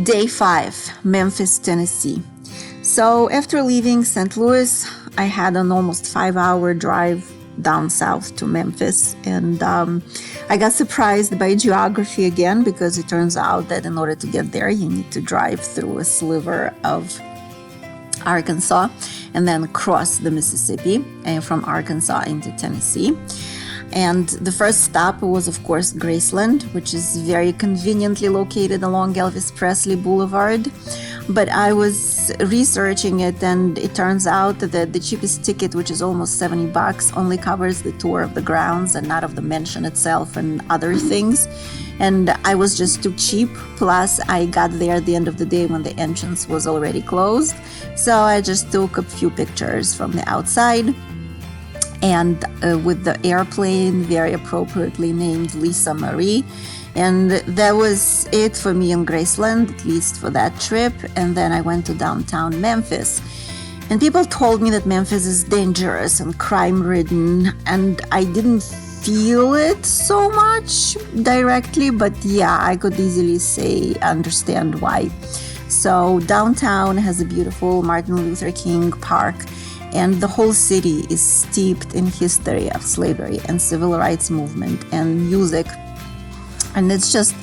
Day 5, Memphis, Tennessee. So after leaving St. Louis, I had an almost 5-hour drive down south to Memphis, and I got surprised by geography again, because it turns out that in order to get there you need to drive through a sliver of Arkansas and then cross the Mississippi from Arkansas into Tennessee. And the first stop was, of course, Graceland, which is very conveniently located along Elvis Presley Boulevard. But I was researching it, and it turns out that the cheapest ticket, which is almost $70, only covers the tour of the grounds and not of the mansion itself and other things. And I was just too cheap. Plus, I got there at the end of the day when the entrance was already closed. So I just took a few pictures from the outside. And with the airplane, very appropriately named Lisa Marie. And that was it for me in Graceland, at least for that trip. And then I went to downtown Memphis. And people told me that Memphis is dangerous and crime-ridden, and I didn't feel it so much directly, but yeah, I could easily understand why. So downtown has a beautiful Martin Luther King Park, and the whole city is steeped in history of slavery and civil rights movement and music. And it's just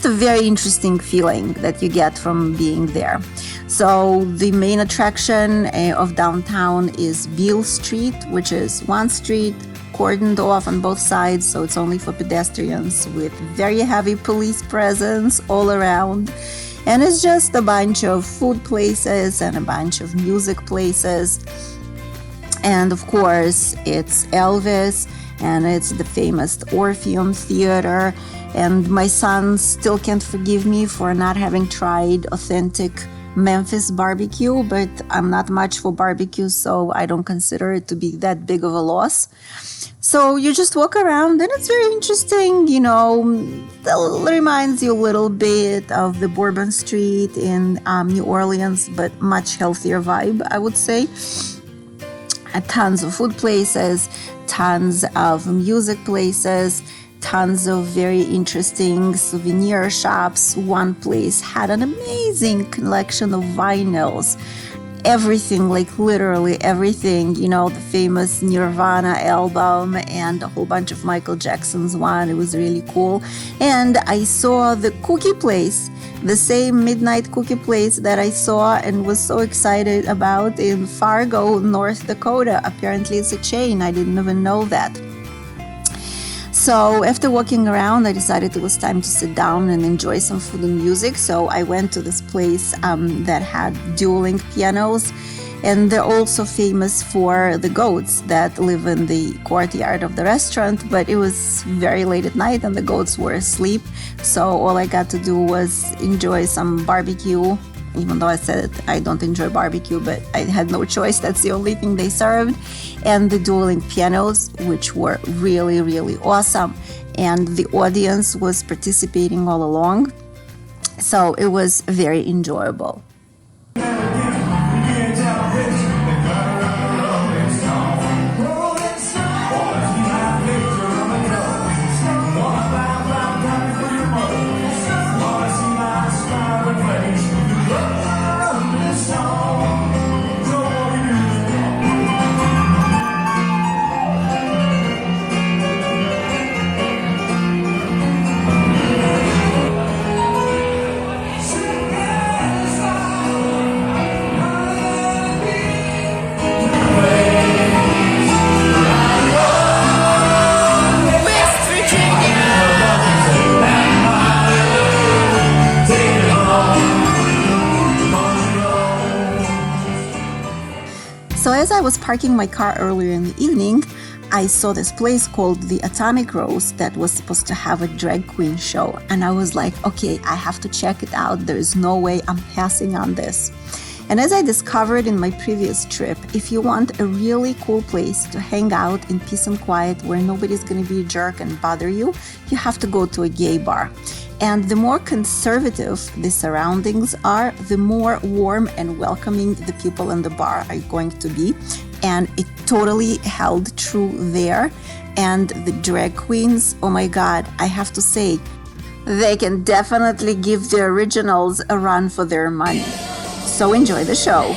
a very interesting feeling that you get from being there. So the main attraction of downtown is Beale Street, which is one street cordoned off on both sides, so it's only for pedestrians, with very heavy police presence all around. And it's just a bunch of food places and a bunch of music places. And of course, it's Elvis, and it's the famous Orpheum Theater. And my son still can't forgive me for not having tried authentic Memphis barbecue, but I'm not much for barbecue, so I don't consider it to be that big of a loss. So you just walk around, and it's very interesting, it reminds you a little bit of the Bourbon Street in New Orleans, but much healthier vibe, I would say. Tons of food places, tons of music places, tons of very interesting souvenir shops. One place had an amazing collection of vinyls. Everything, like literally everything, the famous Nirvana album and a whole bunch of Michael Jackson's one. It was really cool. And I saw the cookie place, the same midnight cookie place that I saw and was so excited about in Fargo, North Dakota. Apparently it's a chain. I didn't even know that. So after walking around, I decided it was time to sit down and enjoy some food and music. So I went to this place that had dueling pianos, and they're also famous for the goats that live in the courtyard of the restaurant. But it was very late at night and the goats were asleep. So all I got to do was enjoy some barbecue, even though I said I don't enjoy barbecue, but I had no choice. That's the only thing they served. And the dueling pianos, which were really, really awesome. And the audience was participating all along. So it was very enjoyable. So as I was parking my car earlier in the evening, I saw this place called the Atomic Rose that was supposed to have a drag queen show. And I was like, okay, I have to check it out. There is no way I'm passing on this. And as I discovered in my previous trip, if you want a really cool place to hang out in peace and quiet where nobody's going to be a jerk and bother you, you have to go to a gay bar. And the more conservative the surroundings are, the more warm and welcoming the people in the bar are going to be. And it totally held true there. And the drag queens, oh my God, I have to say, they can definitely give the originals a run for their money. So enjoy the show.